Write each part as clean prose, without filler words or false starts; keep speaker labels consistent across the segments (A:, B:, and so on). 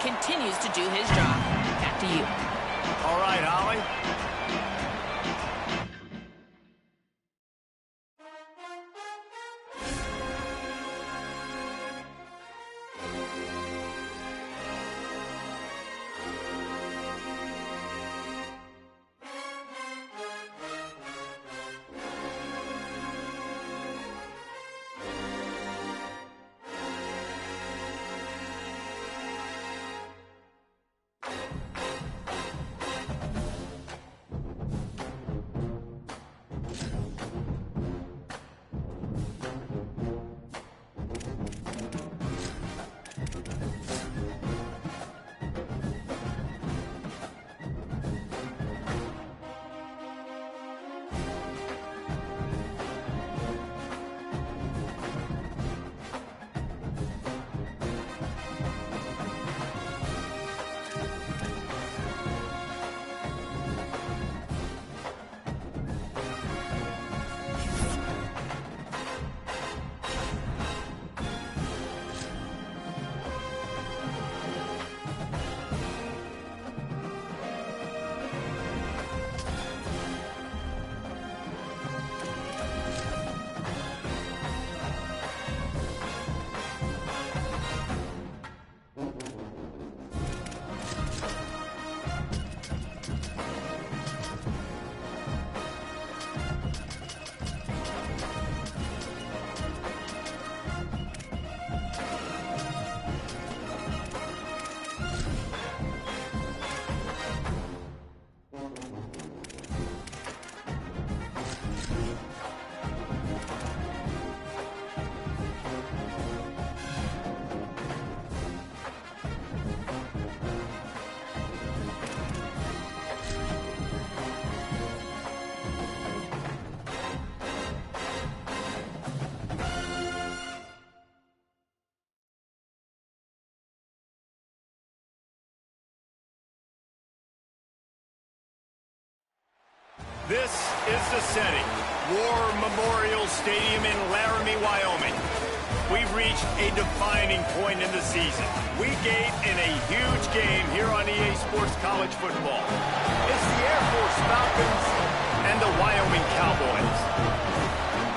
A: continues to do his job. Back to you.
B: All right, Holly. This is the setting. War Memorial Stadium in Laramie, Wyoming. We've reached a defining point in the season. We gate in a huge game here on EA Sports College Football. It's the Air Force Falcons and the Wyoming Cowboys.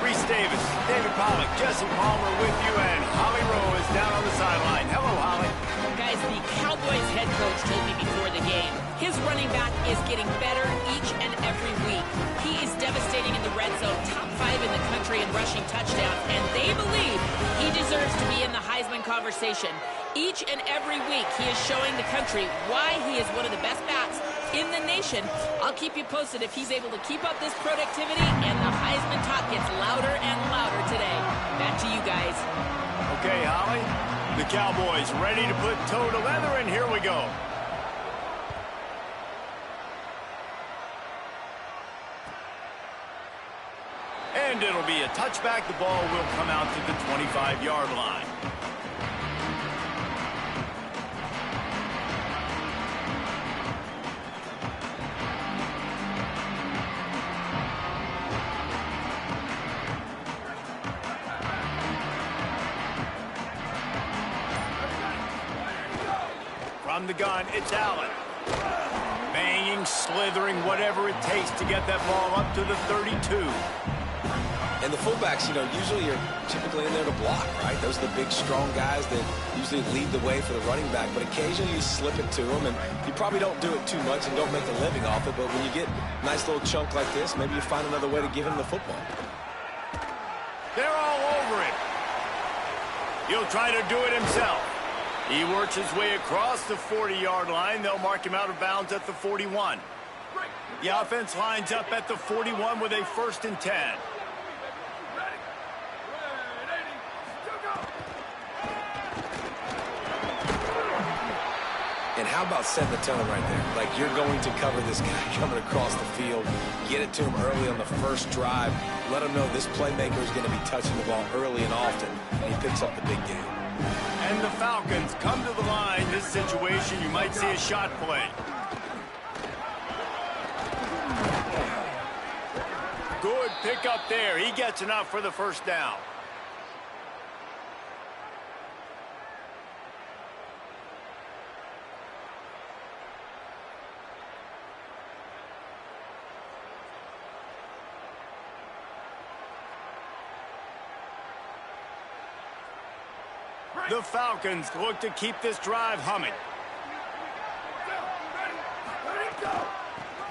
B: Reese Davis, David Pollack, Jesse Palmer with you, and Holly Rowe is down on the sideline. Hello, Holly.
A: Guys, the Cowboys head coach told me before the game, his running back is getting better each and every week. He is devastating in the red zone, top 5 in the country in rushing touchdowns, and they believe he deserves to be in the Heisman conversation. Each and every week, he is showing the country why he is one of the best backs in the nation. I'll keep you posted if he's able to keep up this productivity, and the Heisman talk gets louder and louder today. Back to you guys.
B: Okay, Holly. The Cowboys ready to put toe to leather, and here we go. And it'll be a touchback. The ball will come out to the 25-yard line. From the gun, it's Allen. Banging, slithering, whatever it takes to get that ball up to the 32.
C: And the fullbacks, usually you're typically in there to block, right? Those are the big, strong guys that usually lead the way for the running back. But occasionally you slip it to them, and you probably don't do it too much and don't make a living off it. But when you get a nice little chunk like this, maybe you find another way to give him the football.
B: They're all over it. He'll try to do it himself. He works his way across the 40-yard line. They'll mark him out of bounds at the 41. The offense lines up at the 41 with a 1st and 10.
C: And how about setting the tone right there? Like, you're going to cover this guy coming across the field, get it to him early on the first drive, let him know this playmaker is going to be touching the ball early and often, and he picks up the big game.
B: And the Falcons come to the line. This situation, you might see a shot play. Good pick up there. He gets enough for the 1st down. The Falcons look to keep this drive humming.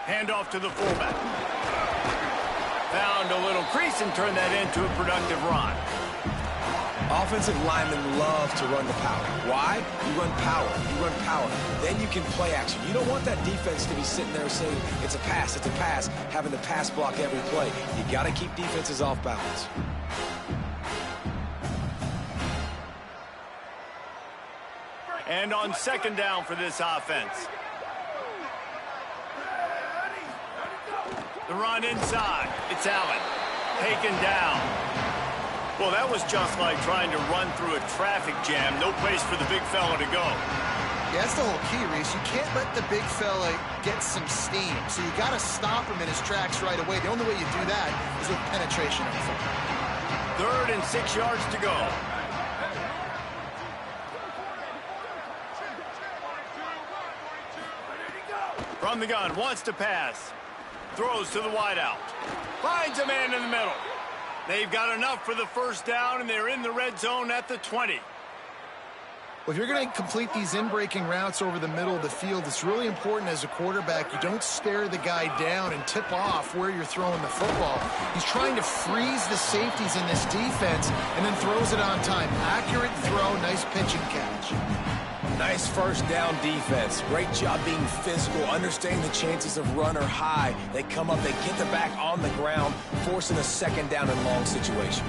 B: Handoff to the fullback. Found a little crease and turned that into a productive run.
C: Offensive linemen love to run the power. Why? You run power. You run power. Then you can play action. You don't want that defense to be sitting there saying, it's a pass, having to pass block every play. You got to keep defenses off balance.
B: And on second down for this offense. The run inside. It's Allen. Taken down. Well, that was just like trying to run through a traffic jam. No place for the big fella to go.
D: Yeah, that's the whole key, Reese. You can't let the big fella get some steam. So you got to stop him in his tracks right away. The only way you do that is with penetration up front.
B: 3rd and 6 yards to go. From the gun, wants to pass. Throws to the wideout. Finds a man in the middle. They've got enough for the first down, and they're in the red zone at the 20.
D: Well, if you're going to complete these in-breaking routes over the middle of the field, it's really important as a quarterback you don't stare the guy down and tip off where you're throwing the football. He's trying to freeze the safeties in this defense and then throws it on time. Accurate throw, nice pitch and catch.
C: Nice first down defense. Great job being physical, understanding the chances of run are high. They come up, they get the back on the ground, forcing a second down and long situation.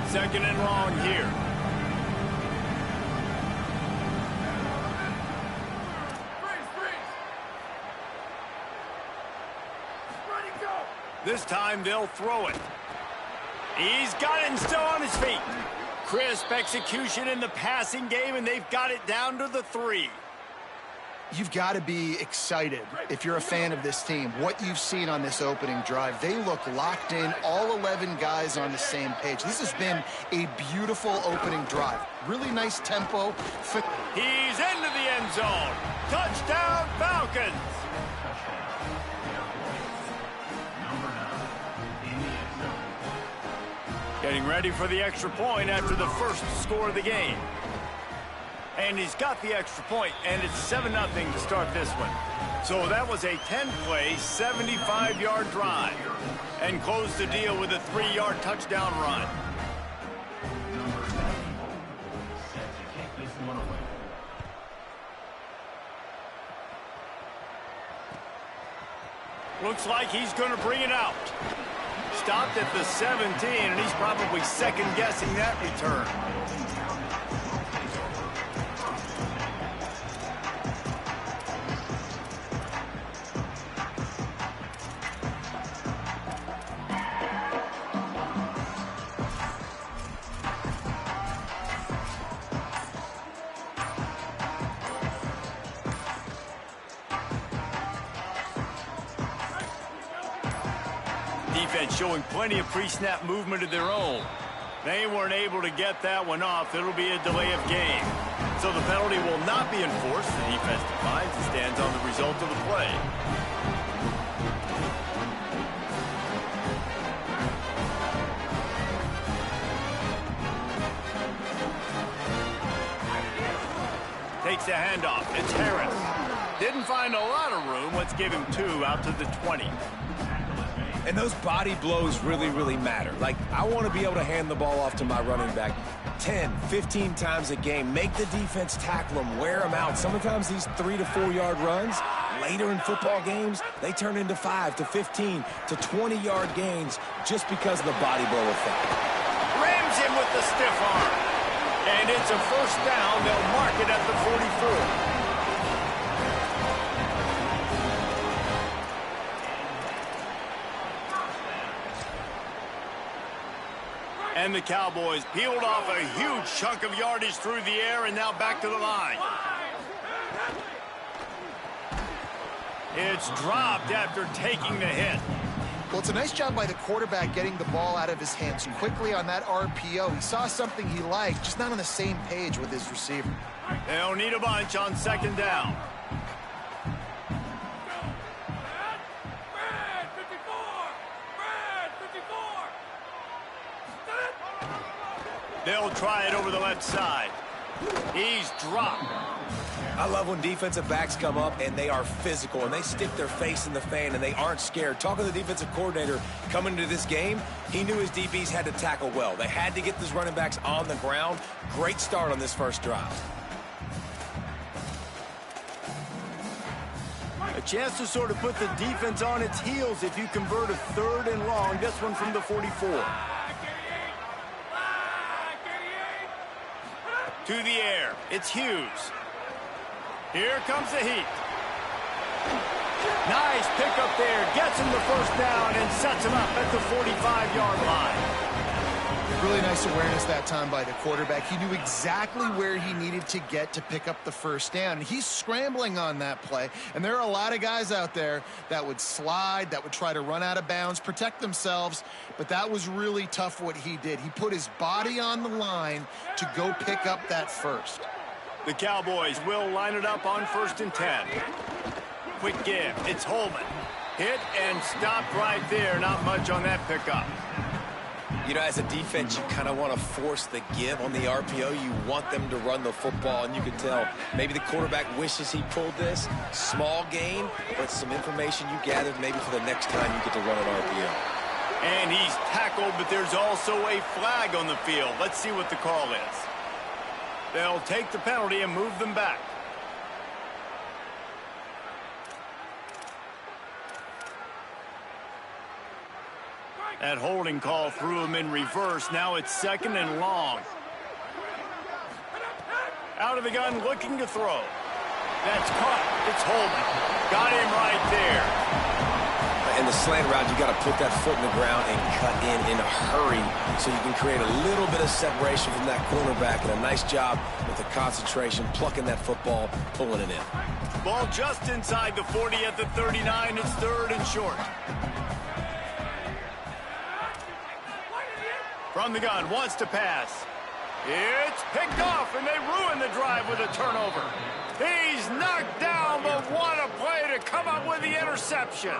B: 2nd and long here. This time they'll throw it. He's got it and still on his feet. Crisp execution in the passing game, and they've got it down to the 3.
D: You've got to be excited if you're a fan of this team. What you've seen on this opening drive, they look locked in, all 11 guys on the same page. This has been a beautiful opening drive. Really nice tempo.
B: He's into the end zone. Touchdown, Falcons. Getting ready for the extra point after the first score of the game. And he's got the extra point, and it's 7-0 to start this one. So that was a 10-play, 75-yard drive. And closed the deal with a 3-yard touchdown run. Looks like he's going to bring it out. Stopped at the 17, and he's probably second-guessing that return. Defense showing plenty of pre-snap movement of their own. They weren't able to get that one off. It'll be a delay of game. So the penalty will not be enforced. The defense declines and stands on the result of the play. Takes a handoff. It's Harris. Didn't find a lot of room. Let's give him 2 out to the 20.
C: And those body blows really, really matter. Like, I want to be able to hand the ball off to my running back 10, 15 times a game. Make the defense tackle them, wear them out. Sometimes these 3 to 4 yard runs, later in football games, they turn into 5 to 15 to 20-yard gains just because of the body blow effect.
B: Rams him with the stiff arm. And it's a first down. They'll mark it at the 44. And the Cowboys peeled off a huge chunk of yardage through the air and now back to the line. It's dropped after taking the hit.
D: Well, it's a nice job by the quarterback getting the ball out of his hands quickly on that RPO. He saw something he liked, just not on the same page with his receiver.
B: They'll need a bunch on second down. They'll try it over the left side. He's dropped.
C: I love when defensive backs come up and they are physical and they stick their face in the fan and they aren't scared. Talking to the defensive coordinator coming into this game, he knew his DBs had to tackle well. They had to get these running backs on the ground. Great start on this first drive.
B: A chance to sort of put the defense on its heels if you convert a 3rd and long. This one from the 44. To the air. It's Hughes. Here comes the heat. Nice pickup there. Gets him the first down and sets him up at the 45-yard line.
D: Really nice awareness that time by the quarterback. He knew exactly where he needed to get to pick up the first down. And he's scrambling on that play. And there are a lot of guys out there that would slide, that would try to run out of bounds, protect themselves. But that was really tough what he did. He put his body on the line to go pick up that first.
B: The Cowboys will line it up on 1st and 10. Quick give. It's Holman. Hit and stopped right there. Not much on that pickup.
C: You know, as a defense, you kind of want to force the give on the RPO. You want them to run the football, and you can tell maybe the quarterback wishes he pulled this. Small gain, but some information you gathered maybe for the next time you get to run an RPO.
B: And he's tackled, but there's also a flag on the field. Let's see what the call is. They'll take the penalty and move them back. That holding call threw him in reverse. Now it's 2nd and long. Out of the gun, looking to throw. That's caught. It's Holman. Got him right there.
C: In the slant route, you got to put that foot in the ground and cut in a hurry so you can create a little bit of separation from that cornerback. And a nice job with the concentration, plucking that football, pulling it in.
B: Ball just inside the 40 at the 39. It's 3rd and short. From the gun, wants to pass. It's picked off, and they ruin the drive with a turnover. He's knocked down, but what a play to come up with the interception.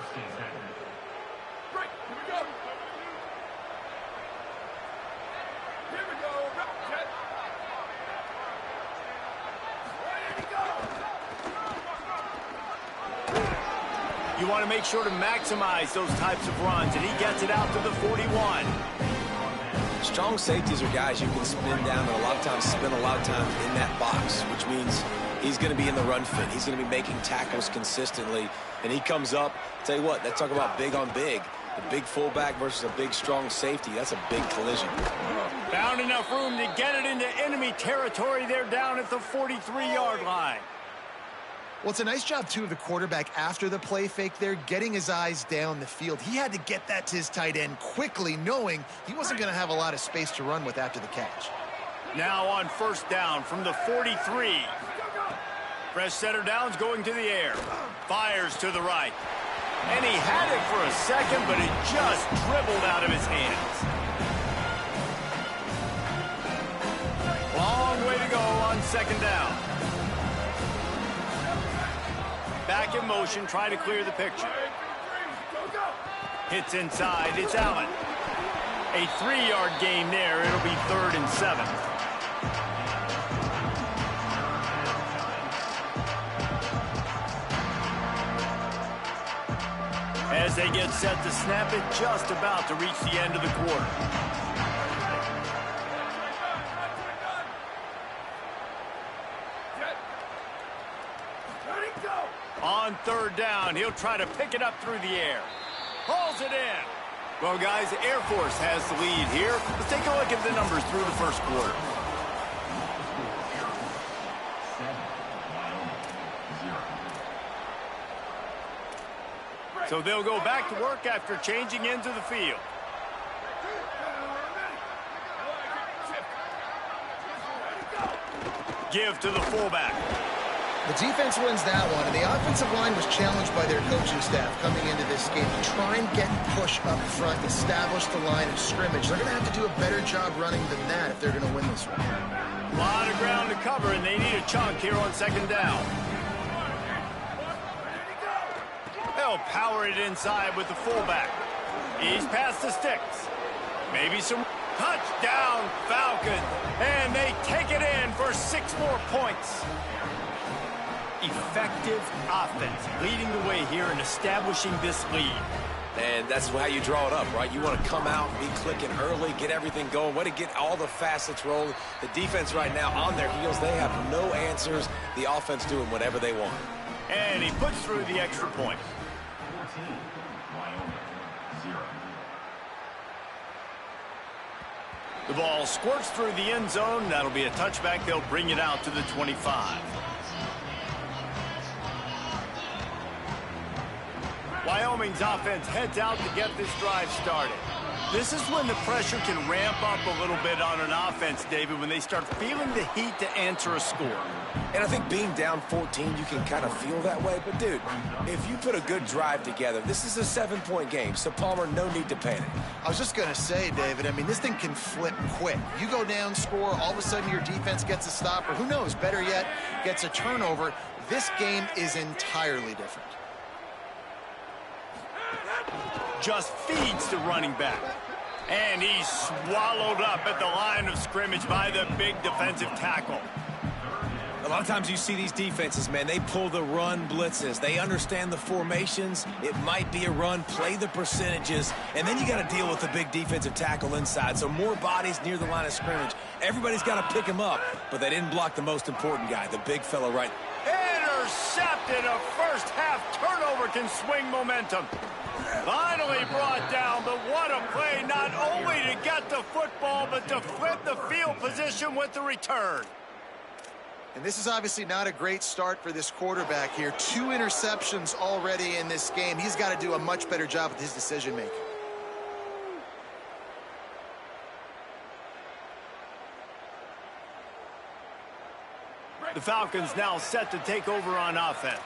B: You want to make sure to maximize those types of runs, and he gets it out to the 41.
C: Strong safeties are guys you can spin down and a lot of times spend a lot of time in that box, which means he's going to be in the run fit. He's going to be making tackles consistently, and he comes up. Tell you what, they talk about big on big. A big fullback versus a big, strong safety. That's a big collision.
B: Found enough room to get it into enemy territory. They're down at the 43-yard line.
D: Well, it's a nice job, too, of the quarterback after the play fake there, getting his eyes down the field. He had to get that to his tight end quickly, knowing he wasn't going to have a lot of space to run with after the catch.
B: Now on 1st down from the 43. Fresh center down's going to the air. Fires to the right. And he had it for a second, but it just dribbled out of his hands. Long way to go on 2nd down. Back in motion, try to clear the picture. Hits inside, it's Allen. A 3-yard gain there, it'll be 3rd and 7. As they get set to snap it, just about to reach the end of the quarter. On 3rd down, he'll try to pick it up through the air. Hauls it in. Well, guys, the Air Force has the lead here. Let's take a look at the numbers through the first quarter. So they'll go back to work after changing into the field. Give to the fullback.
D: The defense wins that one, and the offensive line was challenged by their coaching staff coming into this game to try and get push up front, establish the line of scrimmage. They're going to have to do a better job running than that if they're going to win this one.
B: A lot of ground to cover, and they need a chunk here on 2nd down. They'll power it inside with the fullback. He's past the sticks. Maybe some... Touchdown, Falcons. And they take it in for 6 more points. Effective offense leading the way here and establishing this lead.
C: And that's how you draw it up, right? You want to come out, be clicking early, get everything going, way to get all the facets rolling. The defense right now on their heels, they have no answers. The offense doing whatever they want.
B: And he puts through the extra point.
E: 14, Wyoming, 0.
B: The ball squirts through the end zone. That'll be a touchback. They'll bring it out to the 25. Wyoming's offense heads out to get this drive started. This is when the pressure can ramp up a little bit on an offense, David, when they start feeling the heat to answer a score.
C: And I think being down 14, you can kind of feel that way. But, dude, if you put a good drive together, this is a 7-point game. So, Palmer, no need to panic.
D: I was just going to say, David, I mean, this thing can flip quick. You go down, score, all of a sudden your defense gets a stop, or who knows, better yet, gets a turnover. This game is entirely different.
B: Just feeds the running back. And he's swallowed up at the line of scrimmage by the big defensive tackle.
C: A lot of times you see these defenses, man, they pull the run blitzes. They understand the formations. It might be a run, play the percentages, and then you got to deal with the big defensive tackle inside. So more bodies near the line of scrimmage. Everybody's got to pick him up, but they didn't block the most important guy, the big fella right.
B: Intercepted. A first half turnover can swing momentum. Finally brought down, but what a play, not only to get the football, but to flip the field position with the return.
D: And this is obviously not a great start for this quarterback here. 2 interceptions already in this game. He's got to do a much better job with his decision-making.
B: The Falcons now set to take over on offense.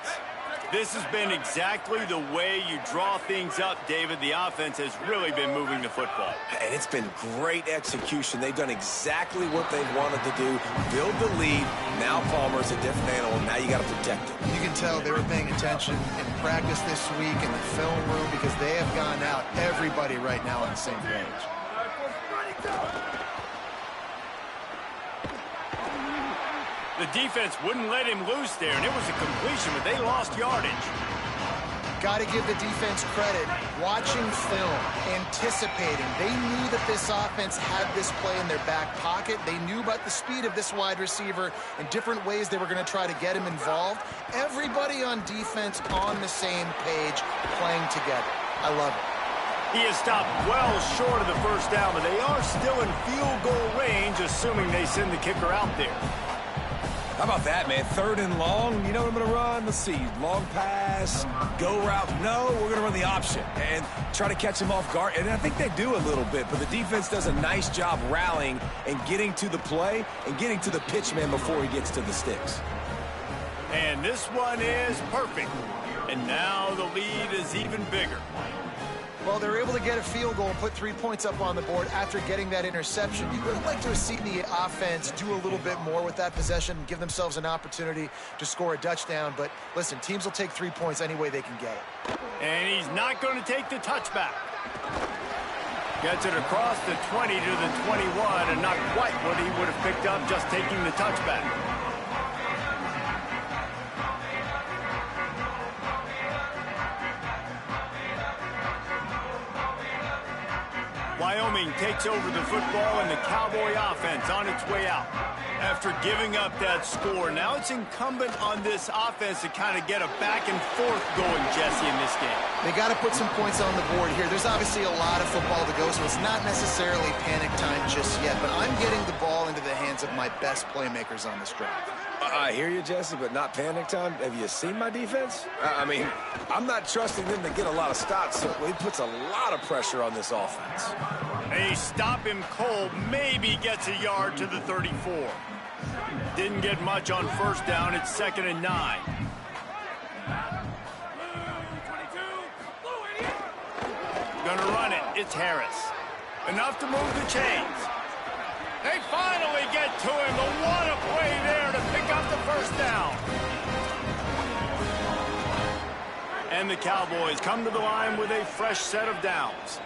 B: This has been exactly the way you draw things up, David. The offense has really been moving the football.
C: And it's been great execution. They've done exactly what they wanted to do, build the lead. Now Palmer's a different animal. Now you got to protect it.
D: You can tell they were paying attention in practice this week in the film room because they have gone out, everybody right now on the same page.
B: The defense wouldn't let him loose there, and it was a completion, but they lost yardage.
D: Got to give the defense credit. Watching film, anticipating. They knew that this offense had this play in their back pocket. They knew about the speed of this wide receiver and different ways they were going to try to get him involved. Everybody on defense on the same page, playing together. I love it.
B: He is stopped well short of the first down, but they are still in field goal range, assuming they send the kicker out there.
C: How about that, man? 3rd and long. You know what I'm going to run? Let's see. Long pass, go route. No, we're going to run the option and try to catch him off guard. And I think they do a little bit, but the defense does a nice job rallying and getting to the play and getting to the pitch man before he gets to the sticks.
B: And this one is perfect. And now the lead is even bigger.
D: Well, they were able to get a field goal and put 3 points up on the board after getting that interception. You would have liked to have seen the offense do a little bit more with that possession, give themselves an opportunity to score a touchdown. But listen, teams will take 3 points any way they can get it.
B: And he's not going to take the touchback. Gets it across the 20 to the 21, and not quite what he would have picked up just taking the touchback. Wyoming takes over the football, and the Cowboy offense on its way out. After giving up that score, now it's incumbent on this offense to kind of get a back and forth going, Jesse, in this game.
D: They got to put some points on the board here. There's obviously a lot of football to go, so it's not necessarily panic time just yet, but I'm getting the ball into the hands of my best playmakers on this drive.
C: I hear you, Jesse, but not panic time. Have you seen my defense? I mean, I'm not trusting them to get a lot of stops, so it puts a lot of pressure on this offense.
B: They stop him cold, maybe gets a yard to the 34. Didn't get much on first down. It's 2nd and 9. Gonna run it. It's Harris. Enough to move the chains. They finally get to him, but what a play there to pick up the first down. And the Cowboys come to the line with a fresh set of downs.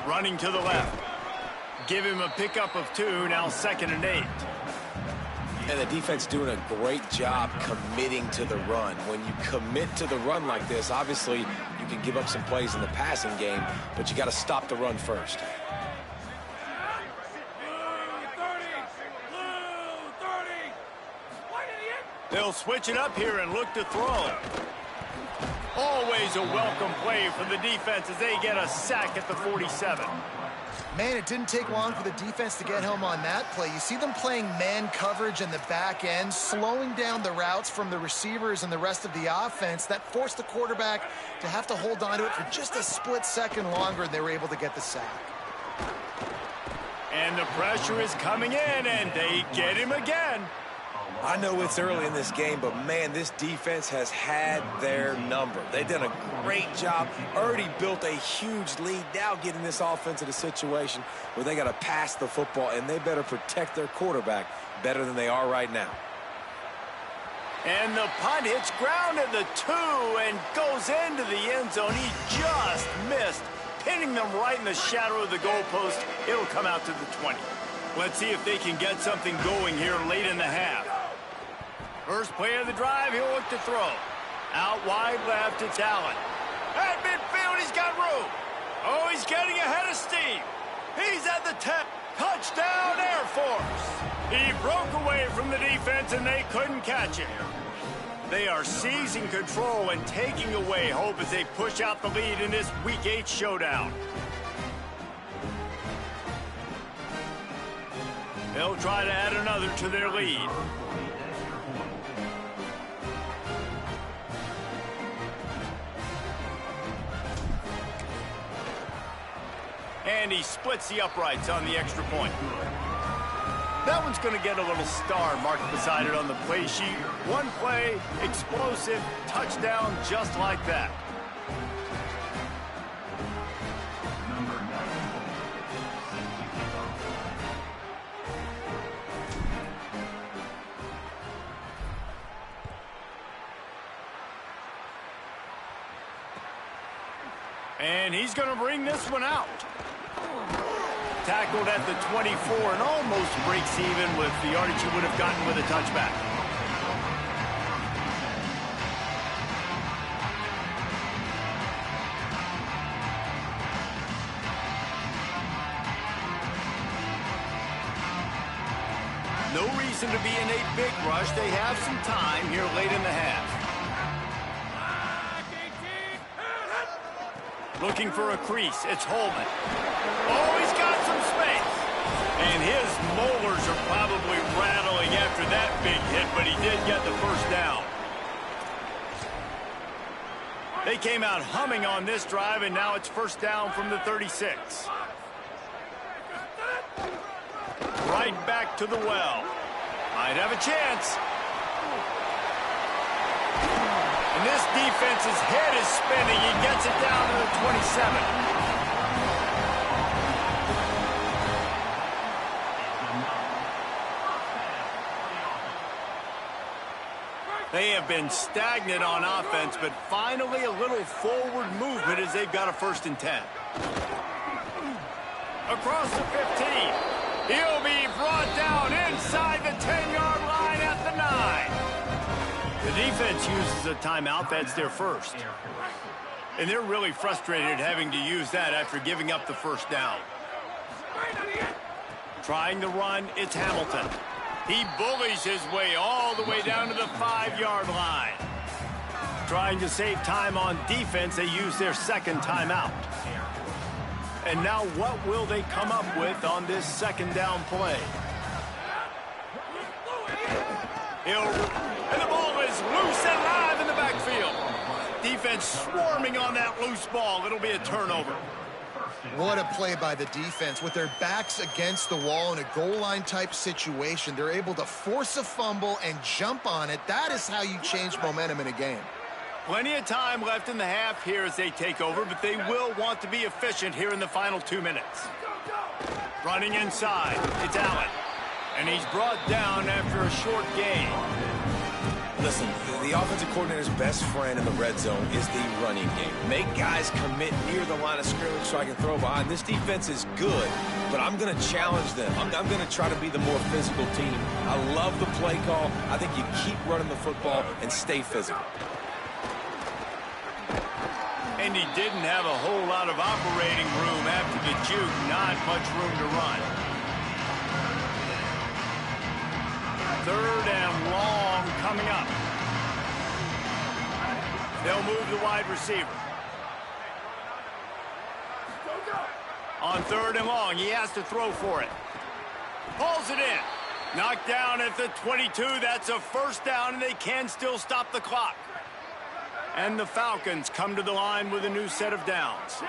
B: Running to the left. Give him a pickup of 2, now 2nd and 8.
C: And the defense doing a great job committing to the run. When you commit to the run like this, obviously you can give up some plays in the passing game, but you got to stop the run first.
B: They'll switch it up here and look to throw. Always a welcome play for the defense as they get a sack at the 47.
D: Man, it didn't take long for the defense to get home on that play. You see them playing man coverage in the back end, slowing down the routes from the receivers and the rest of the offense. That forced the quarterback to have to hold on to it for just a split second longer, and they were able to get the sack.
B: And the pressure is coming in, and they get him again.
C: I know it's early in this game, but, man, this defense has had their number. They've done a great job, already built a huge lead, now getting this offense in a situation where they got to pass the football, and they better protect their quarterback better than they are right now.
B: And the punt hits ground at the 2 and goes into the end zone. He just missed, pinning them right in the shadow of the goalpost. It'll come out to the 20. Let's see if they can get something going here late in the half. First play of the drive, he'll look to throw. Out wide left, it's Allen. At midfield, he's got room. Oh, he's getting ahead of steam. He's at the 10. Touchdown, Air Force. He broke away from the defense, and they couldn't catch him. They are seizing control and taking away hope as they push out the lead in this Week 8 showdown. They'll try to add another to their lead. And he splits the uprights on the extra point. That one's going to get a little star marked beside it on the play sheet. One play, explosive, touchdown just like that. And he's going to bring this one out. Tackled at the 24 and almost breaks even with the yardage he would have gotten with a touchback. No reason to be in a big rush. They have some time here late in the half. Looking for a crease. It's Holman. Oh, he's got some space. And his molars are probably rattling after that big hit, but he did get the first down. They came out humming on this drive, and now it's first down from the 36. Right back to the well. Might have a chance. And this defense's head is spinning. He gets it down to the 27. They have been stagnant on offense, but finally a little forward movement as they've got a 1st and 10. Across the 15. He'll be brought down inside the 10-yard line at the 9. The defense uses a timeout. That's their first. And they're really frustrated having to use that after giving up the first down. Trying to run, it's Hamilton. He bullies his way all the way down to the 5-yard line. Trying to save time on defense, they use their 2nd timeout. And now what will they come up with on this 2nd down play? And the ball is loose and live in the backfield. Defense swarming on that loose ball. It'll be a turnover.
D: What a play by the defense. With their backs against the wall in a goal line type situation, they're able to force a fumble and jump on it. That is how you change momentum in a game.
B: Plenty of time left in the half here as they take over, but they will want to be efficient here in the final 2 minutes. Running inside, it's Allen. And he's brought down after a short gain.
C: Listen, the offensive coordinator's best friend in the red zone is the running game. Make guys commit near the line of scrimmage so I can throw behind. This defense is good, but I'm going to challenge them. I'm going to try to be the more physical team. I love the play call. I think you keep running the football and stay physical.
B: And he didn't have a whole lot of operating room after the juke. Not much room to run. 3rd and long coming up. They'll move the wide receiver. On 3rd and long, he has to throw for it. Pulls it in. Knocked down at the 22. That's a 1st down, and they can still stop the clock. And the Falcons come to the line with a new set of downs.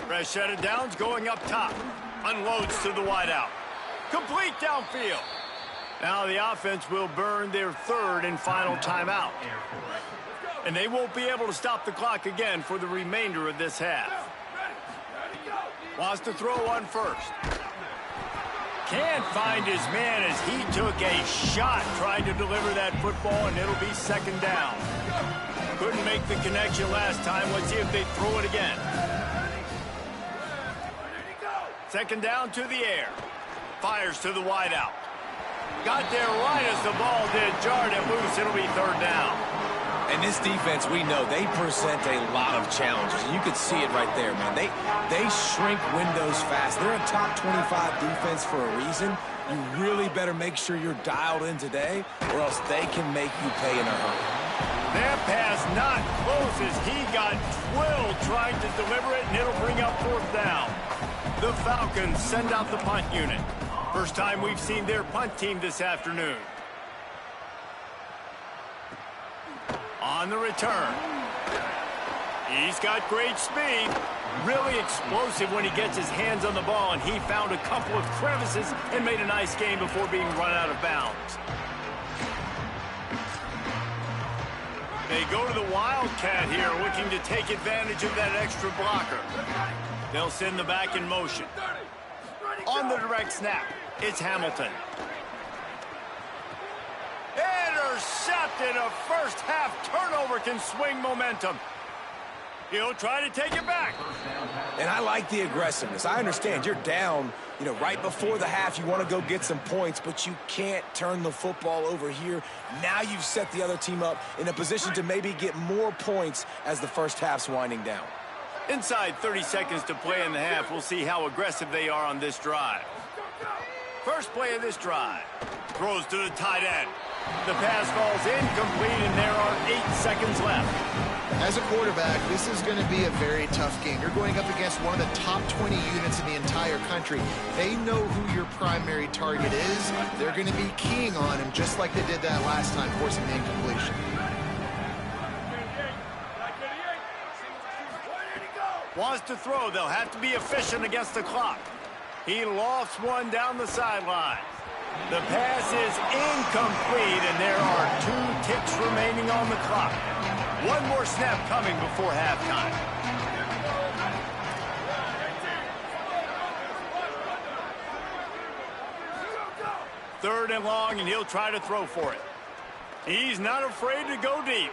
B: Fresh set of downs going up top. Unloads to the wideout. Complete downfield. Now the offense will burn their 3rd and final timeout. And they won't be able to stop the clock again for the remainder of this half. Wants to throw on 1st. Can't find his man as he took a shot trying to deliver that football, and it'll be 2nd down. Couldn't make the connection last time. Let's see if they throw it again. 2nd down to the air. Fires to the wideout. Got there right as the ball did. Jarred it loose. It'll be 3rd down.
C: And this defense, we know, they present a lot of challenges. And you can see it right there, man. They shrink windows fast. They're a top 25 defense for a reason. You really better make sure you're dialed in today, or else they can make you pay in a hurry.
B: That pass not close as he got twilled trying to deliver it, and it'll bring up 4th down. The Falcons send out the punt unit. First time we've seen their punt team this afternoon. On the return. He's got great speed. Really explosive when he gets his hands on the ball, and he found a couple of crevices and made a nice game before being run out of bounds. They go to the Wildcat here, looking to take advantage of that extra blocker. They'll send the back in motion. On the direct snap, it's Hamilton. Intercepted. A 1st half turnover can swing momentum. He'll try to take it back.
C: And I like the aggressiveness. I understand you're down, right before the half. You want to go get some points, but you can't turn the football over here. Now you've set the other team up in a position to maybe get more points as the 1st half's winding down.
B: Inside 30 seconds to play in the half. We'll see how aggressive they are on this drive. First play of this drive. Throws to the tight end. The pass falls incomplete, and there are 8 seconds left.
D: As a quarterback, this is going to be a very tough game. You're going up against one of the top 20 units in the entire country. They know who your primary target is. They're going to be keying on him just like they did that last time, forcing the incompletion.
B: Wants to throw. They'll have to be efficient against the clock. He lofts one down the sideline. The pass is incomplete, and there are 2 ticks remaining on the clock. One more snap coming before halftime. Third and long, and he'll try to throw for it. He's not afraid to go deep.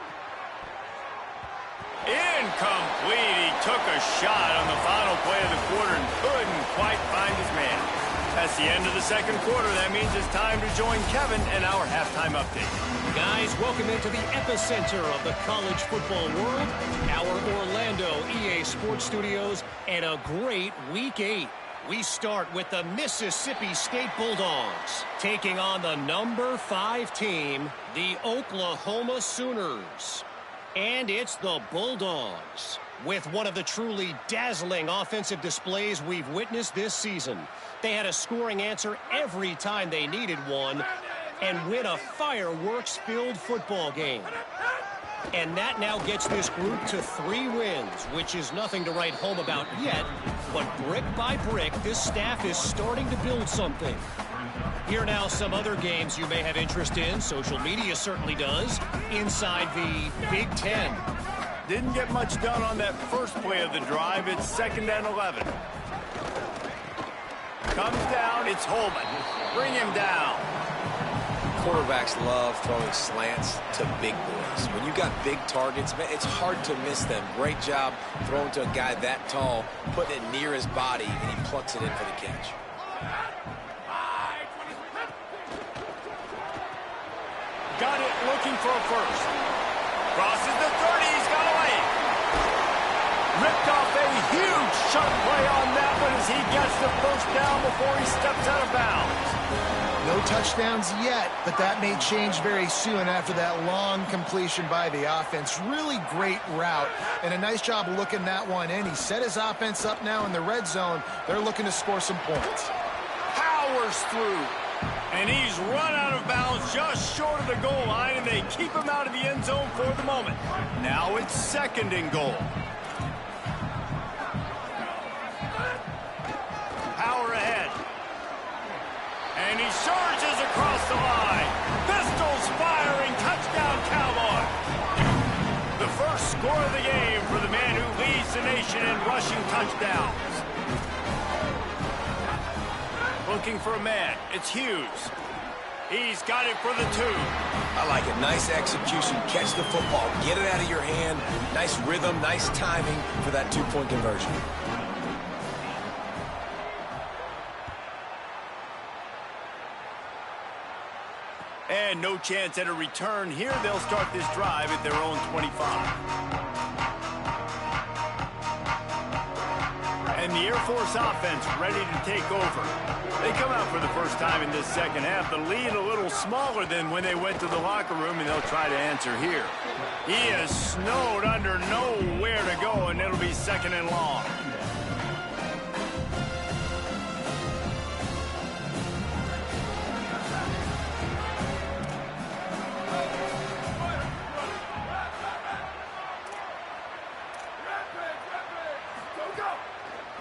B: Incomplete. He took a shot on the final play of the quarter and couldn't quite find his man. That's the end of the second quarter. That means it's time to join Kevin and our halftime update.
F: Guys, welcome into the epicenter of the college football world, our Orlando EA Sports Studios, and a great Week 8. We start with the Mississippi State Bulldogs, taking on the number 5 team, the Oklahoma Sooners. And it's the Bulldogs, with one of the truly dazzling offensive displays we've witnessed this season. They had a scoring answer every time they needed one and win a fireworks-filled football game. And that now gets this group to 3 wins, which is nothing to write home about yet. But brick by brick, this staff is starting to build something. Here are now some other games you may have interest in. Social media certainly does. Inside the Big Ten.
B: Didn't get much done on that first play of the drive. It's 2nd and 11. Comes down, it's Holman. Bring him down.
C: Quarterbacks love throwing slants to big boys. When you got big targets, man, it's hard to miss them. Great job throwing to a guy that tall, putting it near his body, and he plucks it in for the catch.
B: Got it, looking for a first. Crosses the 30, he's got away. Ripped off a huge sharp play on that one as he gets the first down before he steps out of bounds.
D: No touchdowns yet, but that may change very soon after that long completion by the offense. Really great route, and a nice job of looking that one in. He set his offense up now in the red zone. They're looking to score some points.
B: Powers through. And he's run out of bounds just short of the goal line, and they keep him out of the end zone for the moment. Now it's 2nd and goal. Power ahead. And he surges across the line. Pistols firing, touchdown Cowboy. The first score of the game for the man who leads the nation in rushing touchdowns. Looking for a man. It's Hughes. He's got it for the 2.
C: I like it. Nice execution. Catch the football. Get it out of your hand. Nice rhythm, nice timing for that 2-point conversion.
B: And no chance at a return here. They'll start this drive at their own 25. And the Air Force offense ready to take over. They come out for the first time in this second half. The lead a little smaller than when they went to the locker room, and they'll try to answer here. He is snowed under, nowhere to go, and it'll be 2nd and long.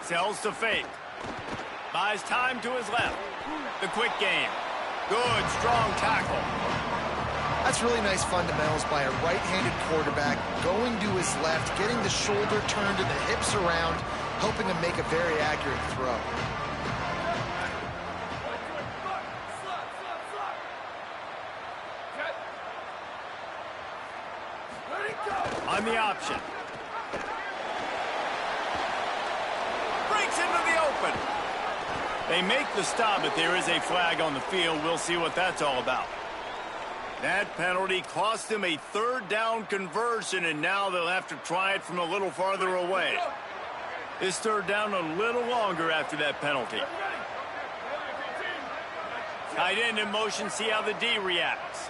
B: Sells to fake. Buys time to his left. The quick game. Good, strong tackle.
D: That's really nice fundamentals by a right-handed quarterback, going to his left, getting the shoulder turned and the hips around, helping him make a very accurate throw.
B: On the option. Breaks into the open. They make the stop, but there is a flag on the field. We'll see what that's all about. That penalty cost them a 3rd down conversion, and now they'll have to try it from a little farther away. This 3rd down a little longer after that penalty. Tight end in motion, see how the D reacts.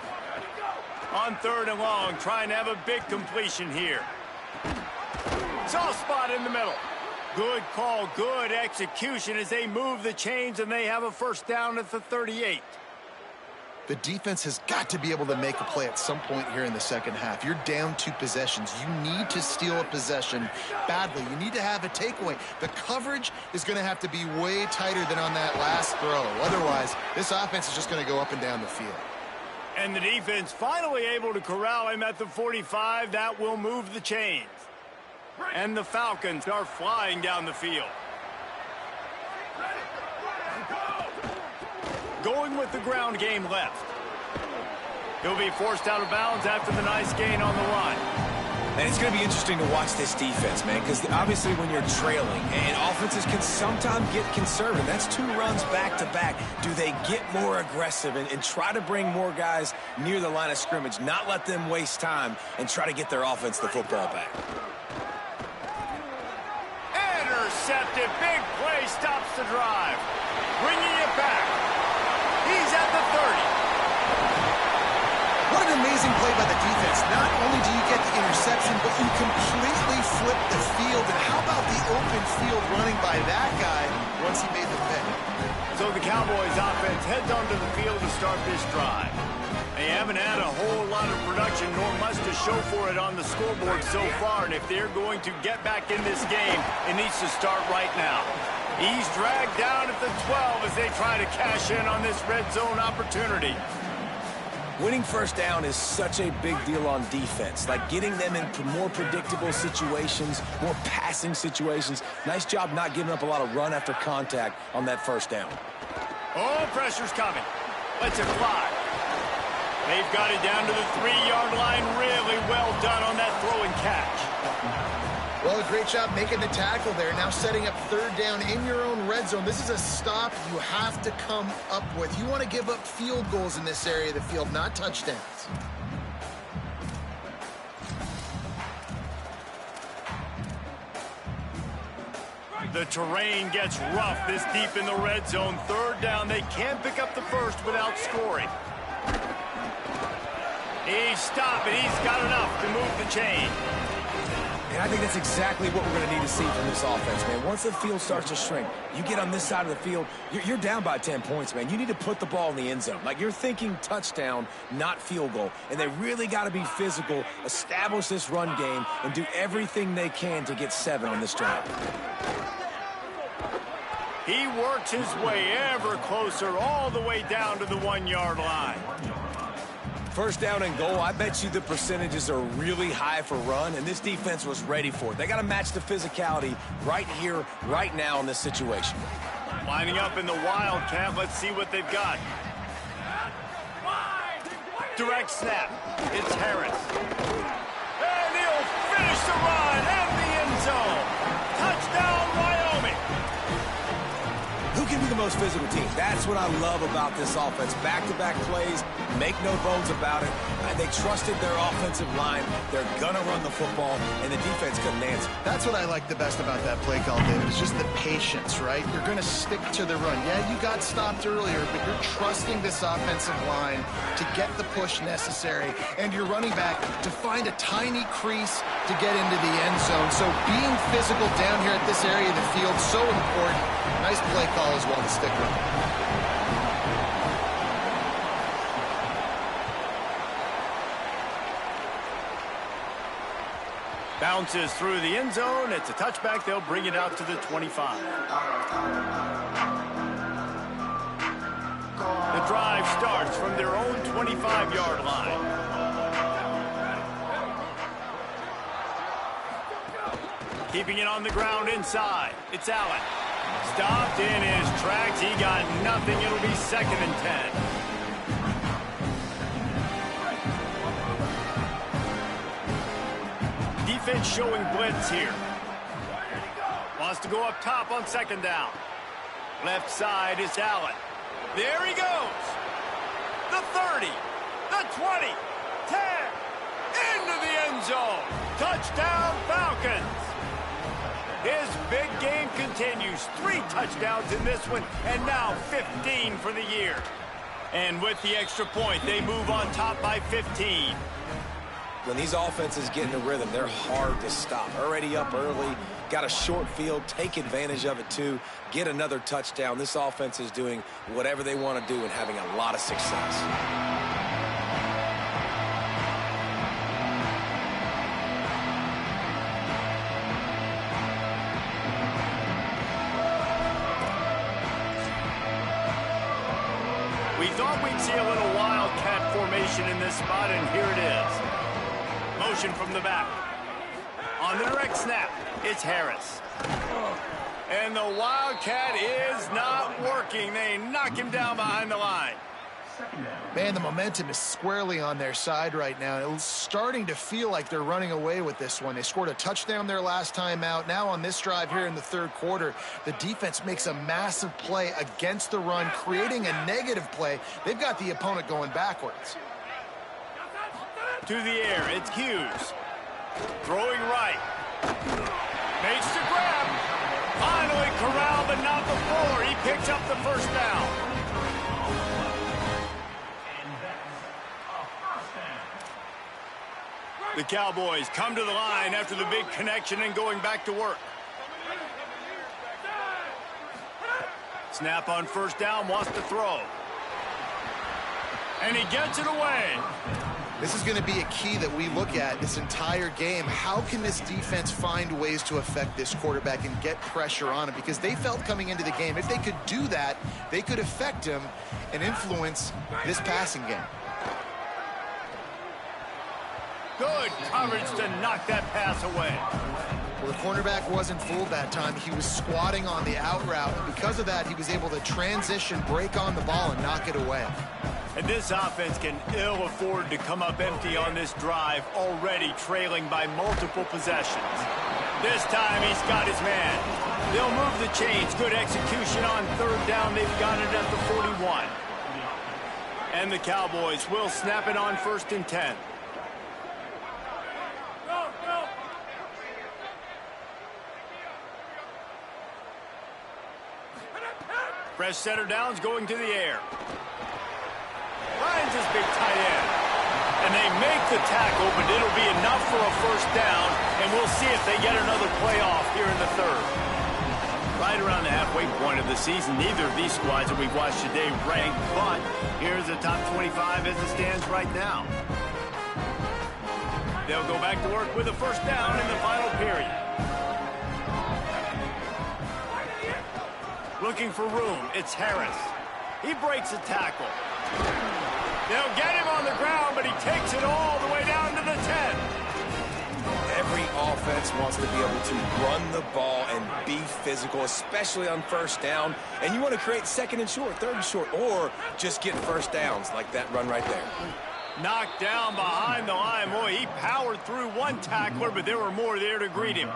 B: On 3rd and long, trying to have a big completion here. Soft spot in the middle. Good call, good execution as they move the chains, and they have a first down at the 38.
D: The defense has got to be able to make a play at some point here in the second half. You're down 2 possessions. You need to steal a possession badly. You need to have a takeaway. The coverage is going to have to be way tighter than on that last throw. Otherwise, this offense is just going to go up and down the field.
B: And the defense finally able to corral him at the 45. That will move the chains. And the Falcons are flying down the field. Going with the ground game left. He'll be forced out of bounds after the nice gain on the run.
C: And it's going to be interesting to watch this defense, man, because obviously when you're trailing, and offenses can sometimes get conservative. That's 2 runs back-to-back. Do they get more aggressive and try to bring more guys near the line of scrimmage, not let them waste time, and try to get their offense the football back?
B: Intercepted. Big play stops the drive. Bringing it back. He's at the 30.
D: What an amazing play by the defense. Not only do you get the interception, but you completely flip the field. And how about the open field running by that guy once he made the pick?
B: So the Cowboys offense heads onto the field to start this drive. They haven't had a whole lot of production, nor much to show for it on the scoreboard so far. And if they're going to get back in this game, it needs to start right now. He's dragged down at the 12 as they try to cash in on this red zone opportunity.
C: Winning first down is such a big deal on defense, like getting them in more predictable situations, more passing situations. Nice job not giving up a lot of run after contact on that first down.
B: Oh, pressure's coming. Let's it fly. They've got it down to the 3-yard line. Really well done on that throw and catch.
D: Well, a great job making the tackle there. Now setting up third down in your own red zone. This is a stop you have to come up with. You want to give up field goals in this area of the field, not touchdowns.
B: The terrain gets rough this deep in the red zone. Third down, they can't pick up the first without scoring. He's stopping. He's got enough to move the chain.
C: And I think that's exactly what we're going to need to see from this offense, man. Once the field starts to shrink, you get on this side of the field, you're down by 10 points, man. You need to put the ball in the end zone. Like, you're thinking touchdown, not field goal. And they really got to be physical, establish this run game, and do everything they can to get 7 on this drive.
B: He works his way ever closer all the way down to the 1-yard line.
C: First down and goal, I bet you the percentages are really high for run, and this defense was ready for it. They got to match the physicality right here, right now in this situation.
B: Lining up in the Wildcat, let's see what they've got. Direct snap, it's Harris. And he'll finish the run and the end zone. Touchdown, Wyoming.
C: Who can be the most physical team? That's what I love about this offense. Back-to-back plays, make no bones about it. They trusted their offensive line. They're going to run the football, and the defense couldn't answer.
D: That's what I like the best about that play call, David. It's just the patience, right? You're going to stick to the run. Yeah, you got stopped earlier, but you're trusting this offensive line to get the push necessary, and your running back to find a tiny crease to get into the end zone. So being physical down here at this area of the field, so important. Nice play call as well to stick with it.
B: Bounces through the end zone. It's a touchback. They'll bring it out to the 25. The drive starts from their own 25-yard line. Keeping it on the ground inside. It's Allen. Stopped in his tracks. He got nothing. It'll be 2nd and 10. Defense showing blitz here. Wants to go up top on 2nd down. Left side is Allen. There he goes. The 30, the 20, 10, into the end zone. Touchdown, Falcons. His big game continues. 3 touchdowns in this one, and now 15 for the year. And with the extra point, they move on top by 15.
C: When these offenses get in a rhythm, they're hard to stop. Already up early, got a short field, take advantage of it too, get another touchdown. This offense is doing whatever they want to do and having a lot of success.
B: We thought we'd see a little Wildcat formation in this spot, and here it is. Motion from the back. On the direct snap, it's Harris. And the Wildcat is not working. They knock him down behind the line.
D: Man, the momentum is squarely on their side right now. It's starting to feel like they're running away with this one. They scored a touchdown their last time out. Now on this drive here in the 3rd quarter, the defense makes a massive play against the run, creating a negative play. They've got the opponent going backwards.
B: To the air, it's Hughes. Throwing right. Makes the grab. Finally corralled, but not before. He picks up the first down. The Cowboys come to the line after the big connection and going back to work. Snap on 1st down, wants to throw. And he gets it away.
D: This is going to be a key that we look at this entire game. How can this defense find ways to affect this quarterback and get pressure on him? Because they felt coming into the game, if they could do that, they could affect him and influence this passing game.
B: Good coverage to knock that pass away.
D: Well, the cornerback wasn't fooled that time. He was squatting on the out route, and because of that, he was able to transition, break on the ball, and knock it away.
B: And this offense can ill afford to come up empty on this drive, already trailing by multiple possessions. This time, he's got his man. They'll move the chains. Good execution on third down. They've got it at the 41. And the Cowboys will snap it on 1st and 10. Fresh center downs going to the air. Finds his big tight end. And they make the tackle, but it'll be enough for a 1st down, and we'll see if they get another playoff here in the 3rd. Right around the halfway point of the season, neither of these squads that we've watched today ranked, but here's the top 25 as it stands right now. They'll go back to work with a 1st down in the final period. Looking for room, it's Harris. He breaks a tackle. They'll get him on the ground, but he takes it all the way down to the 10.
C: Every offense wants to be able to run the ball and be physical, especially on 1st down. And you want to create 2nd and short, 3rd and short, or just get 1st downs like that run right there.
B: Knocked down behind the line. Boy, he powered through one tackler, but there were more there to greet him.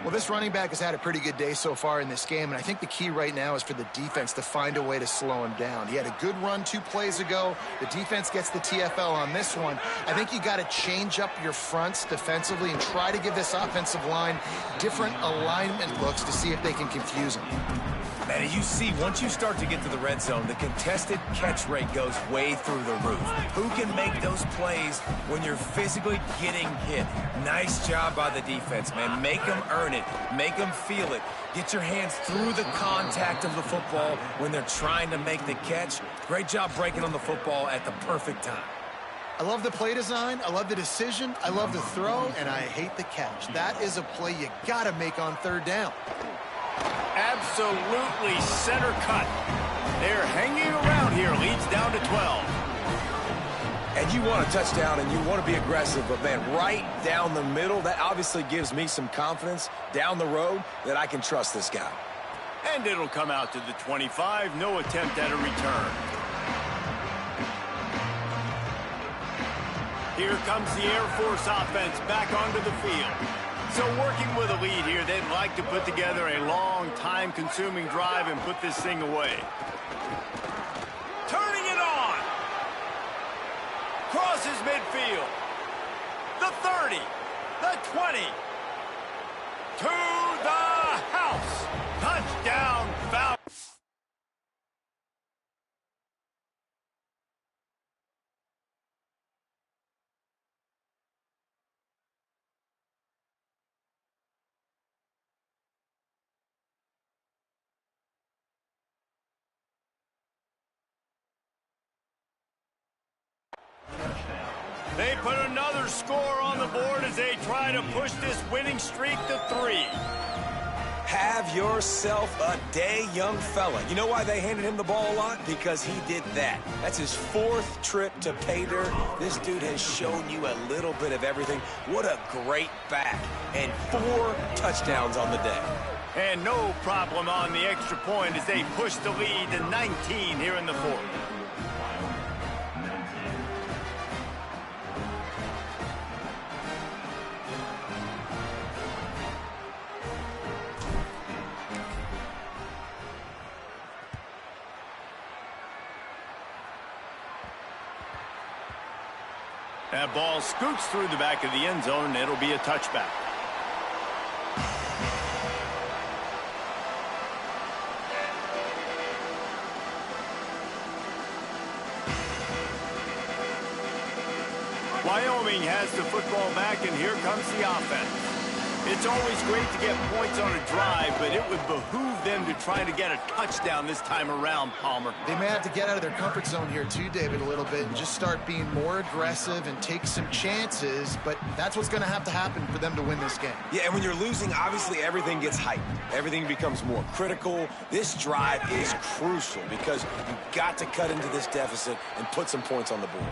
D: Well, this running back has had a pretty good day so far in this game, and I think the key right now is for the defense to find a way to slow him down. He had a good run 2 plays ago. The defense gets the TFL on this one. I think you got to change up your fronts defensively and try to give this offensive line different alignment looks to see if they can confuse him.
G: Man, you see, once you start to get to the red zone, the contested catch rate goes way through the roof. Who can make those plays when you're physically getting hit? Nice job by the defense, man. Make them earn it. Make them feel it. Get your hands through the contact of the football when they're trying to make the catch. Great job breaking on the football at the perfect time.
D: I love the play design, I love the decision, I love the throw, and I hate the catch. That is a play you got to make on 3rd down.
B: Absolutely center cut. They're hanging around here. Leads down to 12.
C: And you want a touchdown and you want to be aggressive, but man, right down the middle, that obviously gives me some confidence down the road that I can trust this guy.
B: And it'll come out to the 25. No attempt at a return. Here comes the Air Force offense back onto the field. So working with a lead here, they'd like to put together a long, time-consuming drive and put this thing away. Turning it on. Crosses midfield. The 30. The 20. To the house. Touchdown, Falcons. They put another score on the board as they try to push this winning streak to 3.
C: Have yourself a day, young fella. You know why they handed him the ball a lot? Because he did that. That's his 4th trip to pay dirt. This dude has shown you a little bit of everything. What a great back. And 4 touchdowns on the day.
B: And no problem on the extra point as they push the lead to 19 here in the 4th. That ball scoots through the back of the end zone, and it'll be a touchback. Wyoming has the football back, and here comes the offense. It's always great to get points on a drive, but it would behoove them to try to get a touchdown this time around, Palmer.
D: They may have to get out of their comfort zone here too, David, a little bit and just start being more aggressive and take some chances, but that's what's going to happen for them to win this game.
C: Yeah, and when you're losing, obviously everything gets heightened. Everything becomes more critical. This drive is crucial because you've got to cut into this deficit and put some points on the board.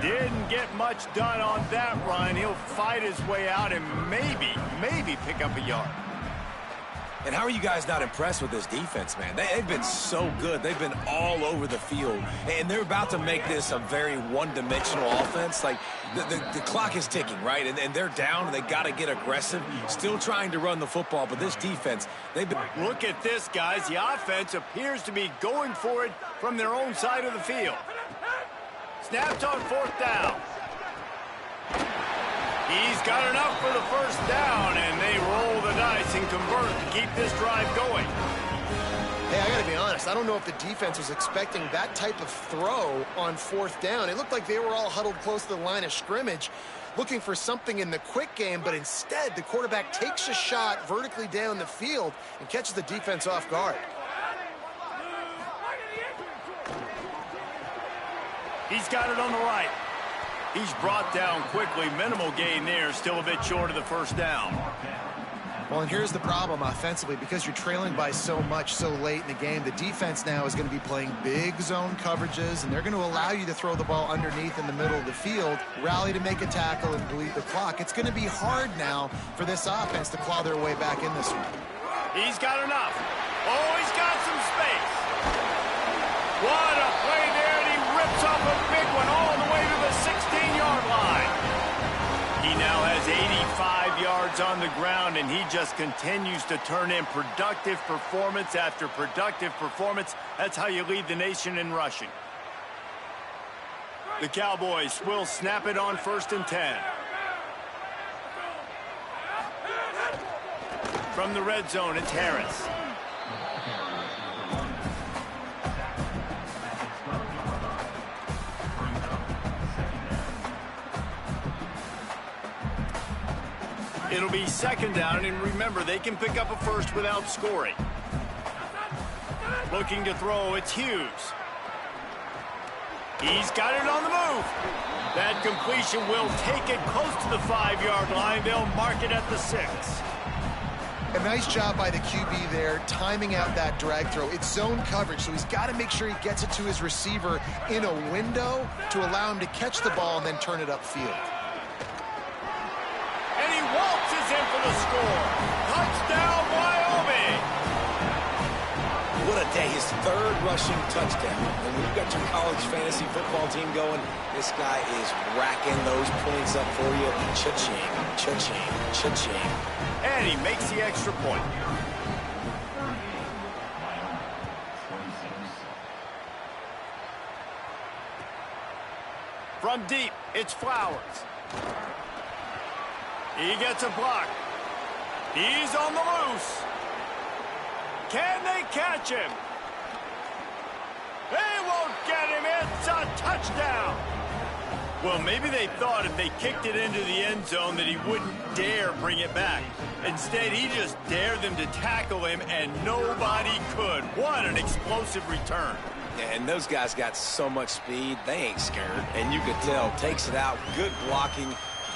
B: Didn't get much done on that run. He'll fight his way out and maybe pick up a yard.
G: And how are you guys not impressed with this defense, man? They've been so good. They've been all over the field. And they're about to make this a very one-dimensional offense. Like, the clock is ticking, right? And they're down, and they got to get aggressive. Still trying to run the football, but this defense, they've been...
B: Look at this, guys. The offense appears to be going for it from their own side of the field. Snapped on 4th down. He's got enough for the 1st down, and they roll the dice and convert to keep this drive going.
D: Hey, I gotta be honest, I don't know if the defense was expecting that type of throw on 4th down. It looked like they were all huddled close to the line of scrimmage, looking for something in the quick game, but instead the quarterback takes a shot vertically down the field and catches the defense off guard.
B: He's got it on the right. He's brought down quickly. Minimal gain there. Still a bit short of the 1st down.
D: Well, and here's the problem offensively. Because you're trailing by so much so late in the game, the defense now is going to be playing big zone coverages, and they're going to allow you to throw the ball underneath in the middle of the field, rally to make a tackle, and bleed the clock. It's going to be hard now for this offense to claw their way back in this one.
B: He's got enough. Oh, he's got some space. What a play there, and he rips off a big one all the way to the 16-yard line. He now has 85 yards on the ground, and he just continues to turn in productive performance after productive performance. That's how you lead the nation in rushing. The Cowboys will snap it on 1st and 10. From the red zone, it's Harris. It'll be 2nd down, and remember, they can pick up a 1st without scoring. Looking to throw, it's Hughes. He's got it on the move. That completion will take it close to the 5-yard line. They'll mark it at the 6.
D: A nice job by the QB there, timing out that drag throw. It's zone coverage, so he's got to make sure he gets it to his receiver in a window to allow him to catch the ball and then turn it upfield.
B: And he waltzes in for the score. Touchdown, Wyoming!
C: What a day. His 3rd rushing touchdown. And when you've got your college fantasy football team going, this guy is racking those points up for you. Cha-ching, cha-ching, cha-ching.
B: And he makes the extra point. From deep, it's Flowers. He gets a block. He's on the loose. Can they catch him? They won't get him. It's a touchdown. Well, maybe they thought if they kicked it into the end zone that he wouldn't dare bring it back. Instead, he just dared them to tackle him, and nobody could. What an explosive return.
C: And those guys got so much speed, they ain't scared. And you could tell, takes it out, good blocking,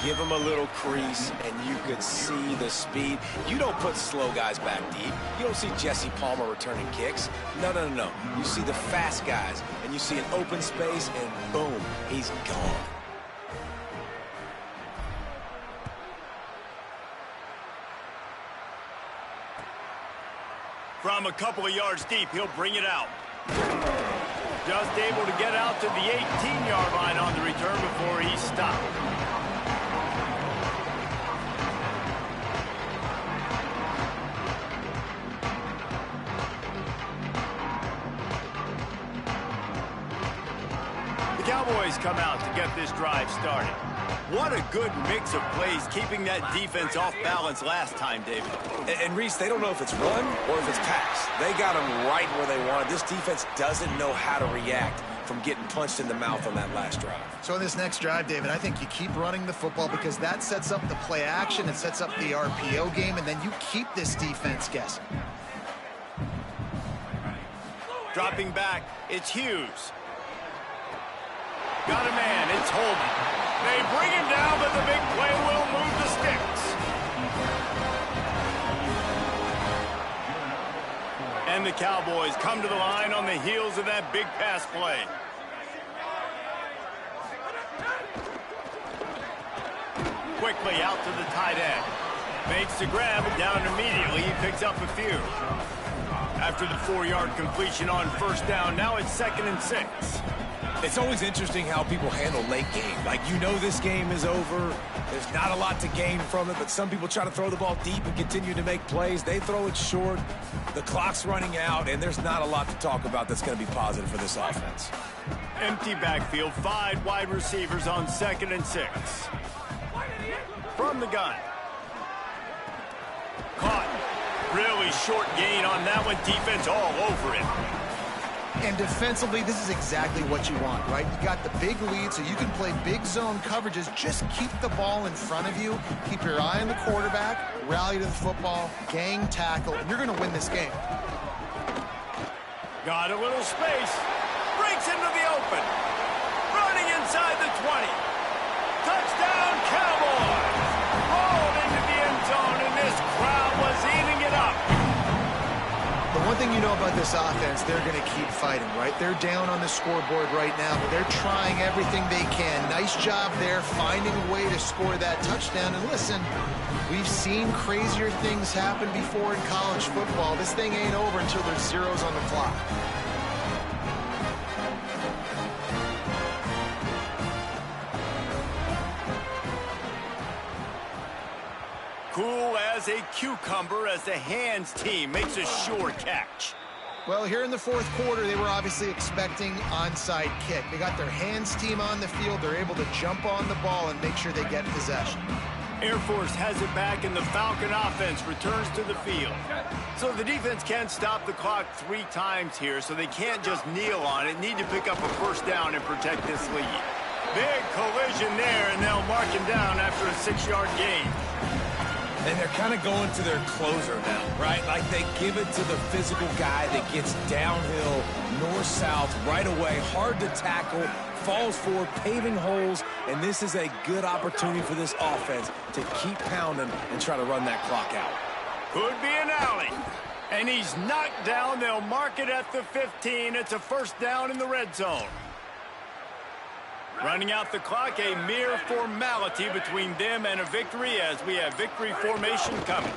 C: give him a little crease, and you could see the speed. You don't put slow guys back deep. You don't see Jesse Palmer returning kicks. No, no, no, no. You see the fast guys, and you see an open space, and boom, he's gone.
B: From a couple of yards deep, he'll bring it out. Just able to get out to the 18-yard line on the return before he stopped. The Cowboys come out to get this drive started. What a good mix of plays, keeping that defense off balance last time, David.
C: And Reese, they don't know if it's run or if it's pass. They got them right where they wanted. This defense doesn't know how to react
G: from getting punched in the mouth on that last drive.
D: So in this next drive, David, I think you keep running the football because that sets up the play action, it sets up the RPO game, and then you keep this defense guessing.
B: Dropping back, it's Hughes. Got a man, it's Holden. They bring him down, but the big play will move the sticks. And the Cowboys come to the line on the heels of that big pass play. Quickly out to the tight end. Makes the grab, and down immediately. He picks up a few. After the 4-yard completion on first down, now it's 2nd and 6.
G: It's always interesting how people handle late game. Like, you know this game is over. There's not a lot to gain from it, but some people try to throw the ball deep and continue to make plays. They throw it short. The clock's running out, and there's not a lot to talk about that's going to be positive for this offense.
B: Empty backfield, 5 wide receivers on 2nd and 6. From the gun. Caught. Really short gain on that one. Defense all over it.
D: And defensively, this is exactly what you want, right? You got the big lead, so you can play big zone coverages. Just keep the ball in front of you. Keep your eye on the quarterback. Rally to the football. Gang tackle. And you're going to win this game.
B: Got a little space. Breaks into the open. Running inside the 20. Touchdown, Cowboys! Rolled into the end zone, and this crowd was eating it up.
D: The one thing you know about this offense, they're going to keep fighting, right? They're down on the scoreboard right now, but they're trying everything they can. Nice job there, finding a way to score that touchdown. And listen, we've seen crazier things happen before in college football. This thing ain't over until there's zeros on the clock.
B: Cool as a cucumber as the hands team makes a sure catch.
D: Well, here in the 4th quarter, they were obviously expecting onside kick. They got their hands team on the field. They're able to jump on the ball and make sure they get possession.
B: Air Force has it back, and the Falcon offense returns to the field. So the defense can't stop the clock 3 times here, so they can't just kneel on it. Need to pick up a first down and protect this lead. Big collision there, and they'll mark him down after a 6-yard gain.
G: And they're kind of going to their closer now, right? Like, they give it to the physical guy that gets downhill, north-south, right away, hard to tackle, falls forward, paving holes, and this is a good opportunity for this offense to keep pounding and try to run that clock out.
B: Could be an alley. And he's knocked down. They'll mark it at the 15. It's a first down in the red zone. Running out the clock, a mere formality between them and a victory as we have victory formation coming.